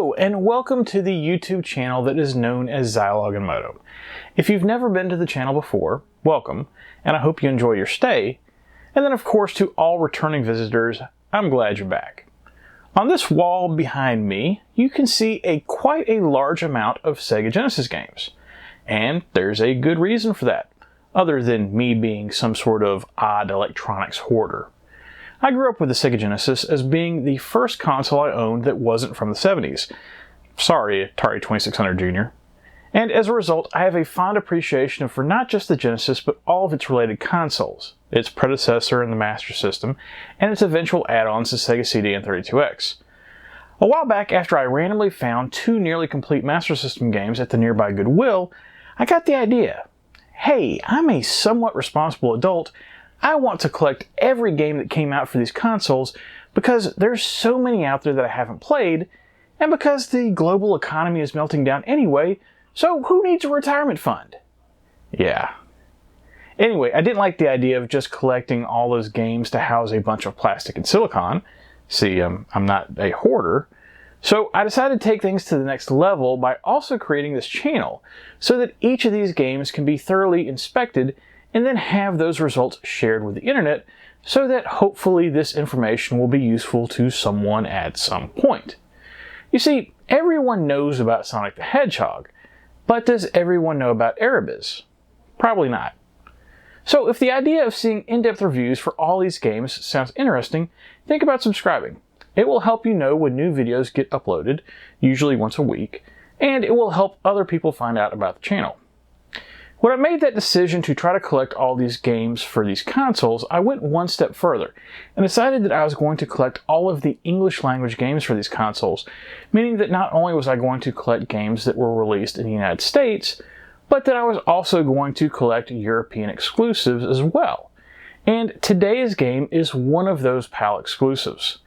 Hello, and welcome to the YouTube channel that is known as Zilog and Moto. If you've never been to the channel before, welcome, and I hope you enjoy your stay. And then of course to all returning visitors, I'm glad you're back. On this wall behind me, you can see quite a large amount of Sega Genesis games. And there's a good reason for that, other than me being some sort of odd electronics hoarder. I grew up with the Sega Genesis as being the first console I owned that wasn't from the 70s. Sorry, Atari 2600 Jr. And as a result, I have a fond appreciation for not just the Genesis, but all of its related consoles, its predecessor in the Master System, and its eventual add-ons to Sega CD and 32X. A while back, after I randomly found two nearly complete Master System games at the nearby Goodwill, I got the idea. Hey, I'm a somewhat responsible adult. I want to collect every game that came out for these consoles because there's so many out there that I haven't played, and because the global economy is melting down anyway, so who needs a retirement fund? Yeah. Anyway, I didn't like the idea of just collecting all those games to house a bunch of plastic and silicon. See, I'm not a hoarder. So I decided to take things to the next level by also creating this channel so that each of these games can be thoroughly inspected and then have those results shared with the internet so that hopefully this information will be useful to someone at some point. You see, everyone knows about Sonic the Hedgehog, but does everyone know about Erebus? Probably not. So if the idea of seeing in-depth reviews for all these games sounds interesting, think about subscribing. It will help you know when new videos get uploaded, usually once a week, and it will help other people find out about the channel. When I made that decision to try to collect all these games for these consoles, I went one step further and decided that I was going to collect all of the English language games for these consoles, meaning that not only was I going to collect games that were released in the United States, but that I was also going to collect European exclusives as well. And today's game is one of those PAL exclusives.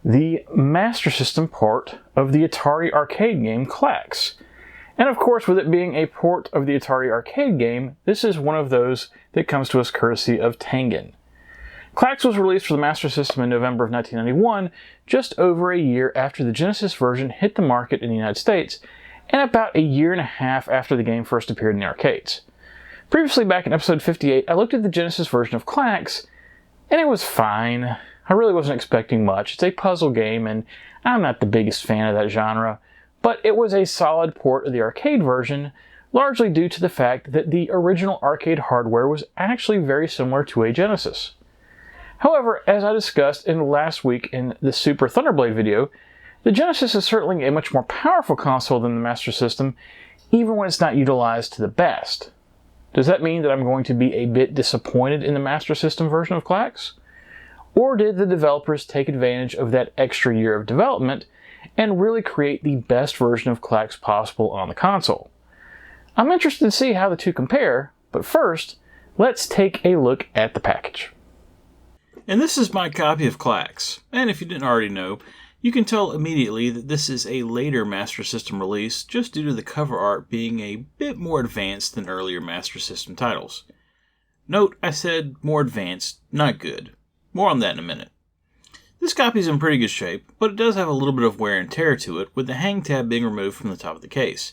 The Master System port of the Atari arcade game Klax. And of course, with it being a port of the Atari arcade game, this is one of those that comes to us courtesy of Tengen. Klax was released for the Master System in November of 1991, just over a year after the Genesis version hit the market in the United States, and about a year and a half after the game first appeared in the arcades. Previously, back in episode 58, I looked at the Genesis version of Klax, and it was fine. I really wasn't expecting much. It's a puzzle game, and I'm not the biggest fan of that genre. But it was a solid port of the arcade version, largely due to the fact that the original arcade hardware was actually very similar to a Genesis. However, as I discussed in last week in the Super Thunderblade video, the Genesis is certainly a much more powerful console than the Master System, even when it's not utilized to the best. Does that mean that I'm going to be a bit disappointed in the Master System version of Klax? Or did the developers take advantage of that extra year of development and really create the best version of Klax possible on the console? I'm interested to see how the two compare, but first, let's take a look at the package. And this is my copy of Klax, and if you didn't already know, you can tell immediately that this is a later Master System release just due to the cover art being a bit more advanced than earlier Master System titles. Note, I said more advanced, not good. More on that in a minute. This copy is in pretty good shape, but it does have a little bit of wear and tear to it, with the hang tab being removed from the top of the case.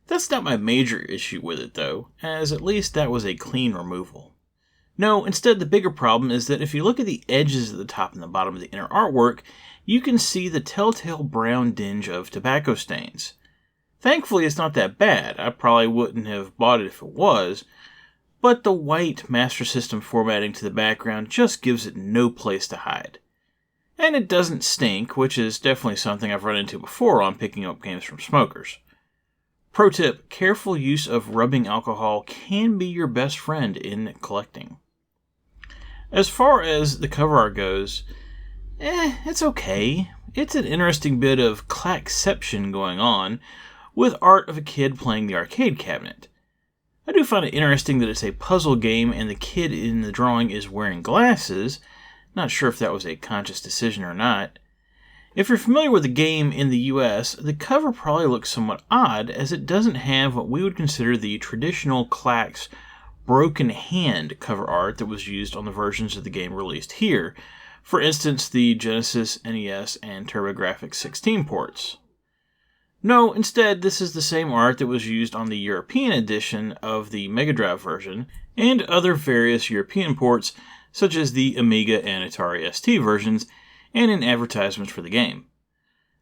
That's not my major issue with it though, as at least that was a clean removal. No, instead the bigger problem is that if you look at the edges at the top and the bottom of the inner artwork, you can see the telltale brown dinge of tobacco stains. Thankfully it's not that bad, I probably wouldn't have bought it if it was, but the white Master System formatting to the background just gives it no place to hide. And it doesn't stink, which is definitely something I've run into before on picking up games from smokers. Pro tip, careful use of rubbing alcohol can be your best friend in collecting. As far as the cover art goes, it's okay. It's an interesting bit of Klaxception going on, with art of a kid playing the arcade cabinet. I do find it interesting that it's a puzzle game and the kid in the drawing is wearing glasses. Not sure if that was a conscious decision or not. If you're familiar with the game in the US, the cover probably looks somewhat odd as it doesn't have what we would consider the traditional Klax broken hand cover art that was used on the versions of the game released here. For instance, the Genesis, NES, and TurboGrafx 16 ports. No, instead, this is the same art that was used on the European edition of the Mega Drive version, and other various European ports, such as the Amiga and Atari ST versions, and in advertisements for the game.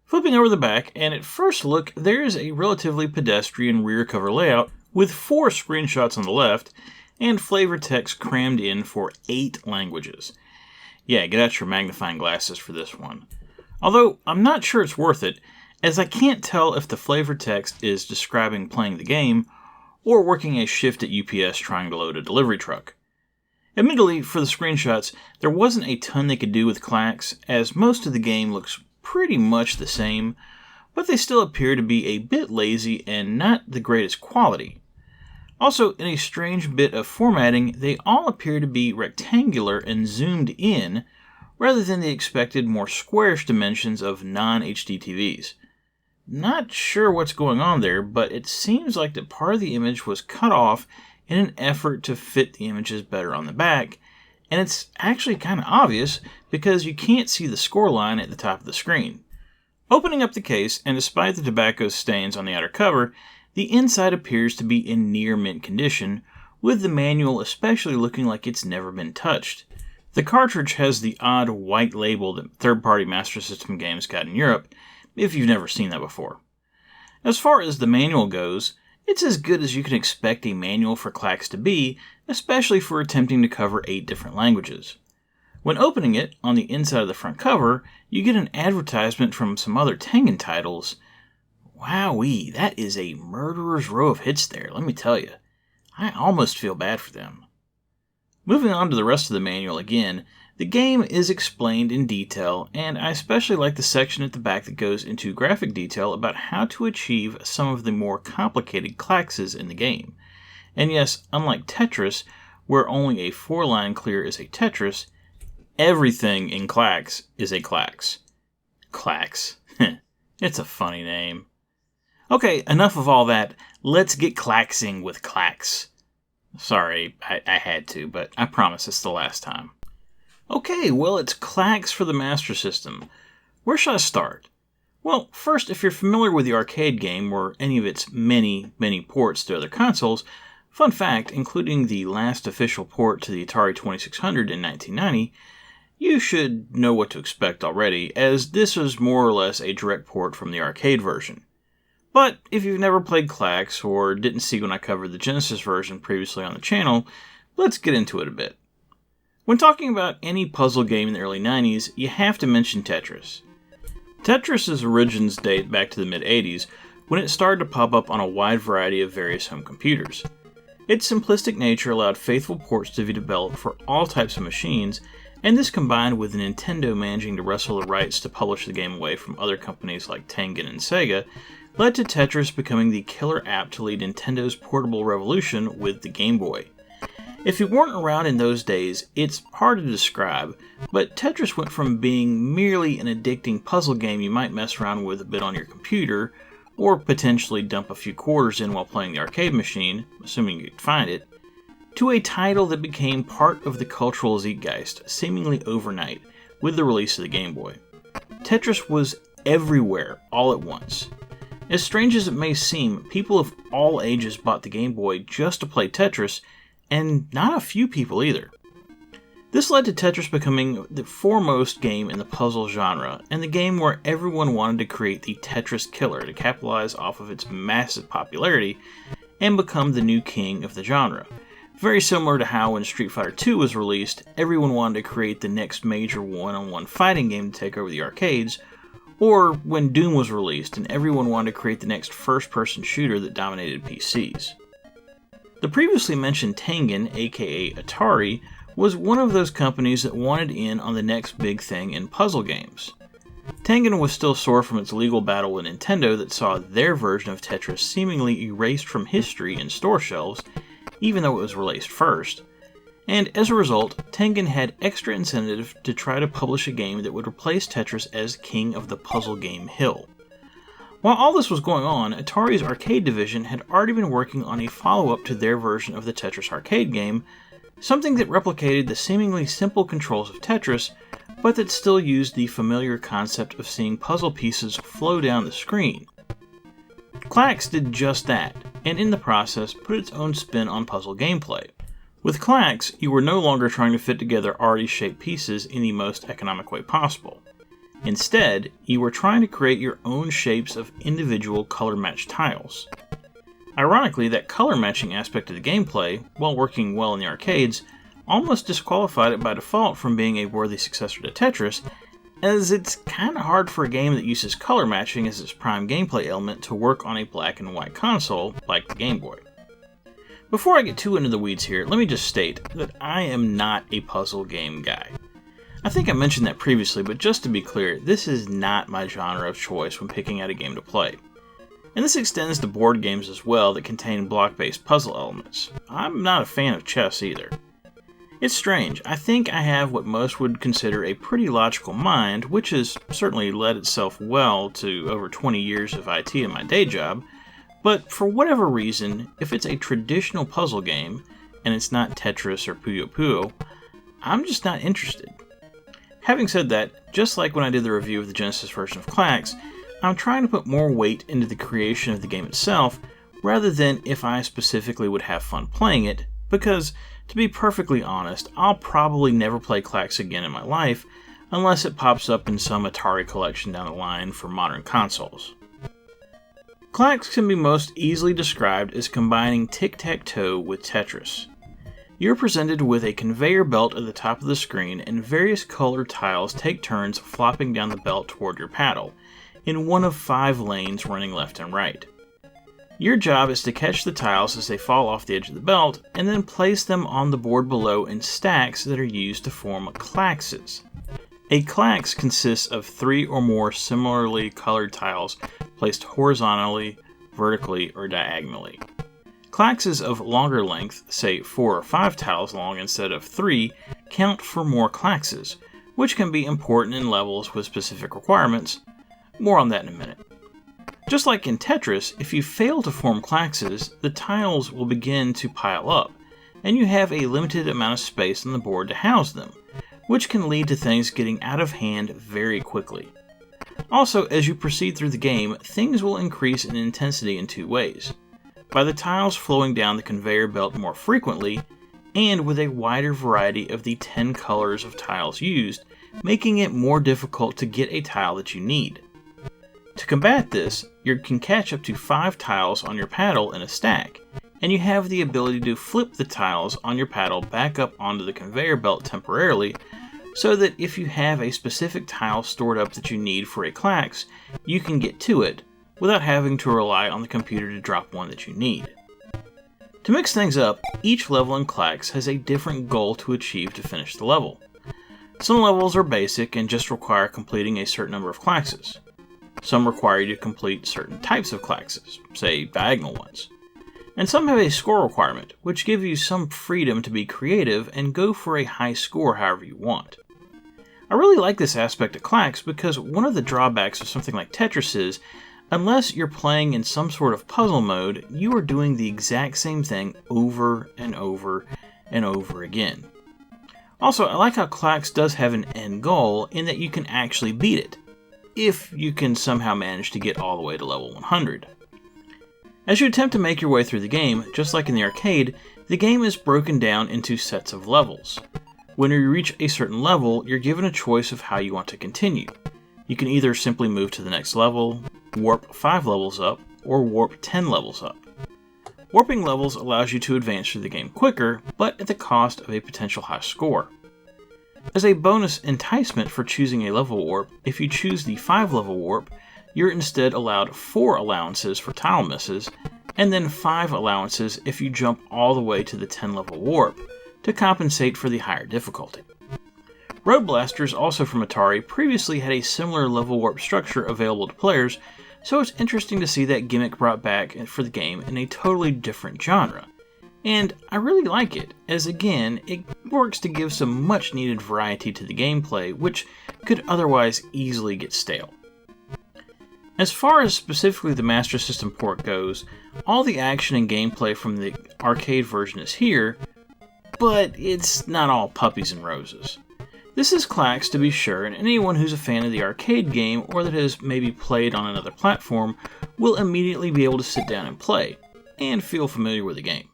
Flipping over the back, and at first look, there is a relatively pedestrian rear cover layout with 4 screenshots on the left, and flavor text crammed in for 8 languages. Yeah, get out your magnifying glasses for this one. Although, I'm not sure it's worth it, as I can't tell if the flavor text is describing playing the game, or working a shift at UPS trying to load a delivery truck. Admittedly, for the screenshots, there wasn't a ton they could do with Klax, as most of the game looks pretty much the same, but they still appear to be a bit lazy and not the greatest quality. Also, in a strange bit of formatting, they all appear to be rectangular and zoomed in, rather than the expected more squarish dimensions of non-HD TVs. Not sure what's going on there, but it seems like that part of the image was cut off in an effort to fit the images better on the back, and it's actually kind of obvious because you can't see the score line at the top of the screen. Opening up the case, and despite the tobacco stains on the outer cover, the inside appears to be in near mint condition, with the manual especially looking like it's never been touched. The cartridge has the odd white label that third-party Master System games got in Europe, if you've never seen that before. As far as the manual goes, it's as good as you can expect a manual for Klax to be, especially for attempting to cover 8 different languages. When opening it, on the inside of the front cover, you get an advertisement from some other Tengen titles. Wowee, that is a murderer's row of hits there, let me tell you. I almost feel bad for them. Moving on to the rest of the manual again, the game is explained in detail, and I especially like the section at the back that goes into graphic detail about how to achieve some of the more complicated Klaxes in the game. And yes, unlike Tetris, where only a 4-line clear is a Tetris, everything in Klax is a Klax. Klax. It's a funny name. Okay, enough of all that. Let's get Klaxing with Klax. Sorry, I had to, but I promise it's the last time. Okay, well, it's Klax for the Master System. Where should I start? Well, first, if you're familiar with the arcade game or any of its many ports to other consoles, fun fact, including the last official port to the Atari 2600 in 1990, you should know what to expect already, as this was more or less a direct port from the arcade version. But if you've never played Klax or didn't see when I covered the Genesis version previously on the channel, let's get into it a bit. When talking about any puzzle game in the early 90s, you have to mention Tetris. Tetris' origins date back to the mid-80s, when it started to pop up on a wide variety of various home computers. Its simplistic nature allowed faithful ports to be developed for all types of machines, and this combined with Nintendo managing to wrestle the rights to publish the game away from other companies like Tengen and Sega, led to Tetris becoming the killer app to lead Nintendo's portable revolution with the Game Boy. If you weren't around in those days, it's hard to describe, but Tetris went from being merely an addicting puzzle game you might mess around with a bit on your computer, or potentially dump a few quarters in while playing the arcade machine, assuming you could find it, to a title that became part of the cultural zeitgeist seemingly overnight with the release of the Game Boy. Tetris was everywhere all at once. As strange as it may seem, people of all ages bought the Game Boy just to play Tetris, and not a few people either. This led to Tetris becoming the foremost game in the puzzle genre, and the game where everyone wanted to create the Tetris killer to capitalize off of its massive popularity and become the new king of the genre. Very similar to how when Street Fighter II was released, everyone wanted to create the next major one-on-one fighting game to take over the arcades, or when Doom was released and everyone wanted to create the next first-person shooter that dominated PCs. The previously mentioned Tengen, aka Atari, was one of those companies that wanted in on the next big thing in puzzle games. Tengen was still sore from its legal battle with Nintendo that saw their version of Tetris seemingly erased from history in store shelves, even though it was released first, and as a result, Tengen had extra incentive to try to publish a game that would replace Tetris as king of the puzzle game hill. While all this was going on, Atari's arcade division had already been working on a follow-up to their version of the Tetris arcade game, something that replicated the seemingly simple controls of Tetris, but that still used the familiar concept of seeing puzzle pieces flow down the screen. Klax did just that, and in the process put its own spin on puzzle gameplay. With Klax, you were no longer trying to fit together already shaped pieces in the most economic way possible. Instead, you were trying to create your own shapes of individual color-matched tiles. Ironically, that color-matching aspect of the gameplay, while working well in the arcades, almost disqualified it by default from being a worthy successor to Tetris, as it's kinda hard for a game that uses color matching as its prime gameplay element to work on a black and white console like the Game Boy. Before I get too into the weeds here, let me just state that I am not a puzzle game guy. I think I mentioned that previously, but just to be clear, this is not my genre of choice when picking out a game to play. And this extends to board games as well that contain block-based puzzle elements. I'm not a fan of chess either. It's strange, I think I have what most would consider a pretty logical mind, which has certainly led itself well to over 20 years of IT in my day job, but for whatever reason, if it's a traditional puzzle game, and it's not Tetris or Puyo Puyo, I'm just not interested. Having said that, just like when I did the review of the Genesis version of Klax, I'm trying to put more weight into the creation of the game itself, rather than if I specifically would have fun playing it, because, to be perfectly honest, I'll probably never play Klax again in my life, unless it pops up in some Atari collection down the line for modern consoles. Klax can be most easily described as combining tic-tac-toe with Tetris. You're presented with a conveyor belt at the top of the screen, and various colored tiles take turns flopping down the belt toward your paddle, in one of 5 lanes running left and right. Your job is to catch the tiles as they fall off the edge of the belt, and then place them on the board below in stacks that are used to form Klaxes. A Klax consists of 3 or more similarly colored tiles placed horizontally, vertically, or diagonally. Klaxes of longer length, say 4 or 5 tiles long instead of 3, count for more Klaxes, which can be important in levels with specific requirements. More on that in a minute. Just like in Tetris, if you fail to form Klaxes, the tiles will begin to pile up, and you have a limited amount of space on the board to house them, which can lead to things getting out of hand very quickly. Also, as you proceed through the game, things will increase in intensity in 2 ways. By the tiles flowing down the conveyor belt more frequently, and with a wider variety of the 10 colors of tiles used, making it more difficult to get a tile that you need. To combat this, you can catch up to 5 tiles on your paddle in a stack, and you have the ability to flip the tiles on your paddle back up onto the conveyor belt temporarily, so that if you have a specific tile stored up that you need for a Klax, you can get to it, without having to rely on the computer to drop one that you need. To mix things up, each level in Klax has a different goal to achieve to finish the level. Some levels are basic and just require completing a certain number of Klaxes. Some require you to complete certain types of Klaxes, say diagonal ones. And some have a score requirement, which give you some freedom to be creative and go for a high score however you want. I really like this aspect of Klax because one of the drawbacks of something like Tetris is, unless you're playing in some sort of puzzle mode, you are doing the exact same thing over and over and over again. Also, I like how Klax does have an end goal in that you can actually beat it, if you can somehow manage to get all the way to level 100. As you attempt to make your way through the game, just like in the arcade, the game is broken down into sets of levels. When you reach a certain level, you're given a choice of how you want to continue. You can either simply move to the next level, warp 5 levels up, or warp 10 levels up. Warping levels allows you to advance through the game quicker, but at the cost of a potential high score. As a bonus enticement for choosing a level warp, if you choose the 5 level warp, you're instead allowed 4 allowances for tile misses, and then 5 allowances if you jump all the way to the 10 level warp, to compensate for the higher difficulty. Road Blasters, also from Atari, previously had a similar level warp structure available to players, so it's interesting to see that gimmick brought back for the game in a totally different genre. And I really like it, as again, it works to give some much needed variety to the gameplay, which could otherwise easily get stale. As far as specifically the Master System port goes, all the action and gameplay from the arcade version is here, but it's not all puppies and roses. This is Klax to be sure, and anyone who's a fan of the arcade game or that has maybe played on another platform will immediately be able to sit down and play, and feel familiar with the game.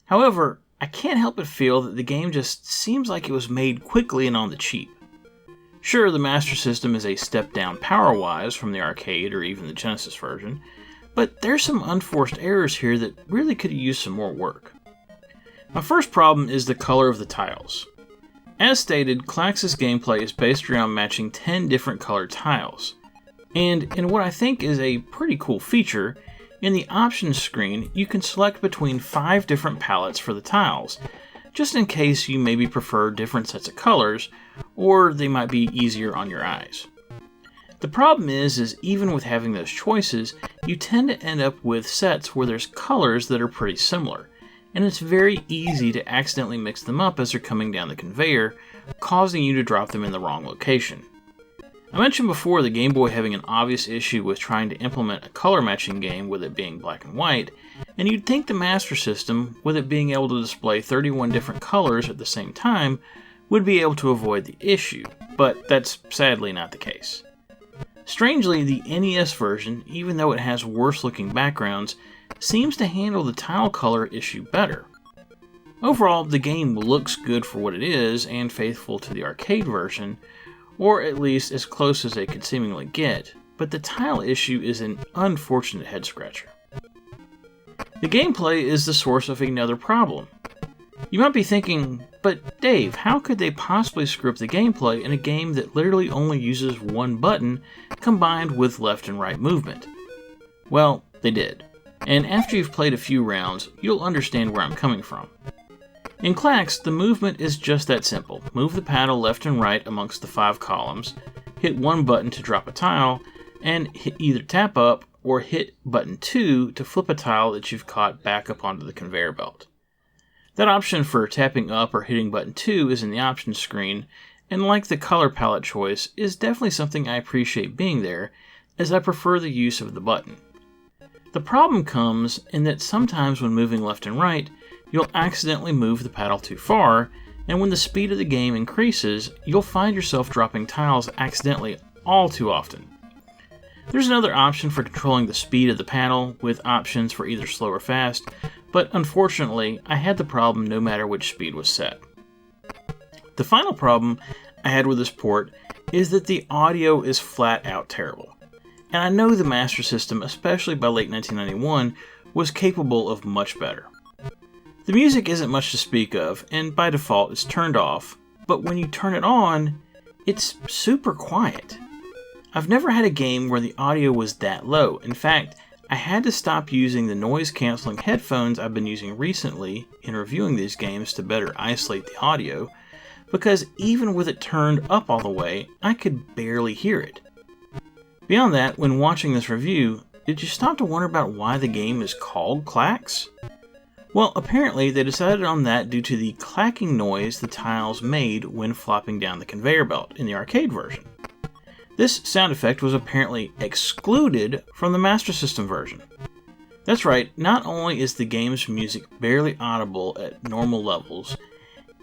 However, I can't help but feel that the game just seems like it was made quickly and on the cheap. Sure, the Master System is a step down power-wise from the arcade or even the Genesis version, but there's some unforced errors here that really could have used some more work. My first problem is the color of the tiles. As stated, Klax's gameplay is based around matching 10 different colored tiles. And in what I think is a pretty cool feature, in the options screen you can select between 5 different palettes for the tiles, just in case you maybe prefer different sets of colors, or they might be easier on your eyes. The problem is even with having those choices, you tend to end up with sets where there's colors that are pretty similar, and it's very easy to accidentally mix them up as they're coming down the conveyor, causing you to drop them in the wrong location. I mentioned before the Game Boy having an obvious issue with trying to implement a color matching game with it being black and white, and you'd think the Master System, with it being able to display 31 different colors at the same time, would be able to avoid the issue, but that's sadly not the case. Strangely, the NES version, even though it has worse looking backgrounds, seems to handle the tile color issue better. Overall, the game looks good for what it is and faithful to the arcade version, or at least as close as they could seemingly get, but the tile issue is an unfortunate head scratcher. The gameplay is the source of another problem. You might be thinking, but Dave, how could they possibly screw up the gameplay in a game that literally only uses one button combined with left and right movement? Well, they did. And after you've played a few rounds, you'll understand where I'm coming from. In Klax, the movement is just that simple. Move the paddle left and right amongst the 5 columns, hit one button to drop a tile, and either tap up or hit button 2 to flip a tile that you've caught back up onto the conveyor belt. That option for tapping up or hitting button 2 is in the options screen, and like the color palette choice, is definitely something I appreciate being there, as I prefer the use of the button. The problem comes in that sometimes when moving left and right, you'll accidentally move the paddle too far, and when the speed of the game increases, you'll find yourself dropping tiles accidentally all too often. There's another option for controlling the speed of the paddle, with options for either slow or fast, but unfortunately, I had the problem no matter which speed was set. The final problem I had with this port is that the audio is flat out terrible. And I know the Master System, especially by late 1991, was capable of much better. The music isn't much to speak of, and by default it's turned off, but when you turn it on, it's super quiet. I've never had a game where the audio was that low. In fact, I had to stop using the noise-canceling headphones I've been using recently in reviewing these games to better isolate the audio, because even with it turned up all the way, I could barely hear it. Beyond that, when watching this review, did you stop to wonder about why the game is called Klax? Well, apparently they decided on that due to the clacking noise the tiles made when flopping down the conveyor belt in the arcade version. This sound effect was apparently excluded from the Master System version. That's right, not only is the game's music barely audible at normal levels,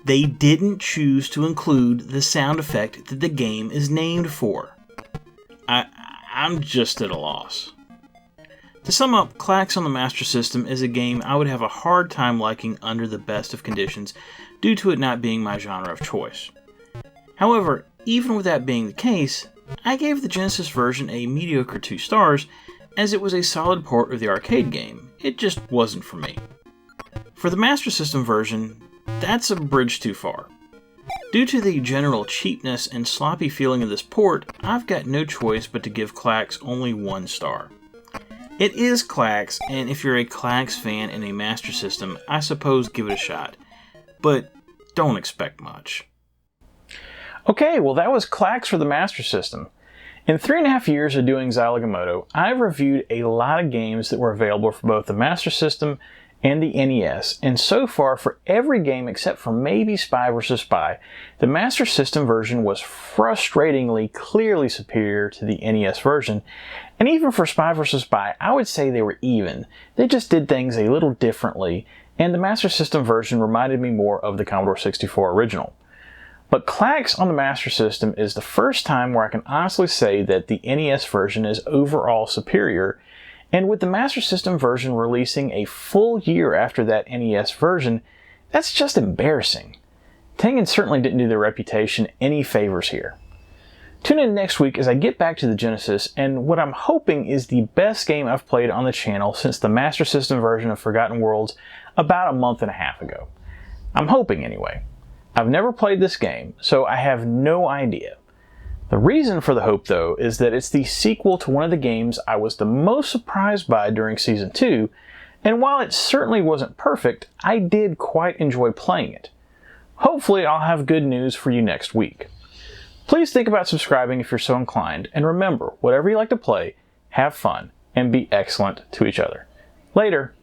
they didn't choose to include the sound effect that the game is named for. I'm just at a loss. To sum up, Klax on the Master System is a game I would have a hard time liking under the best of conditions due to it not being my genre of choice. However, even with that being the case, I gave the Genesis version a mediocre 2 stars as it was a solid port of the arcade game. It just wasn't for me. For the Master System version, that's a bridge too far. Due to the general cheapness and sloppy feeling of this port, I've got no choice but to give Klax only 1 star. It is Klax, and if you're a Klax fan and a Master System, I suppose give it a shot. But don't expect much. Okay, well that was Klax for the Master System. In 3.5 years of doing Zilog and Moto, I've reviewed a lot of games that were available for both the Master System and the NES, and so far for every game except for maybe Spy vs. Spy, the Master System version was frustratingly clearly superior to the NES version, and even for Spy vs. Spy, I would say they were even. They just did things a little differently, and the Master System version reminded me more of the Commodore 64 original. But Klax on the Master System is the first time where I can honestly say that the NES version is overall superior, and with the Master System version releasing a full year after that NES version, that's just embarrassing. Tengen certainly didn't do their reputation any favors here. Tune in next week as I get back to the Genesis and what I'm hoping is the best game I've played on the channel since the Master System version of Forgotten Worlds about a month and a half ago. I'm hoping anyway. I've never played this game, so I have no idea. The reason for the hope, though, is that it's the sequel to one of the games I was the most surprised by during Season 2, and while it certainly wasn't perfect, I did quite enjoy playing it. Hopefully I'll have good news for you next week. Please think about subscribing if you're so inclined, and remember, whatever you like to play, have fun, and be excellent to each other. Later!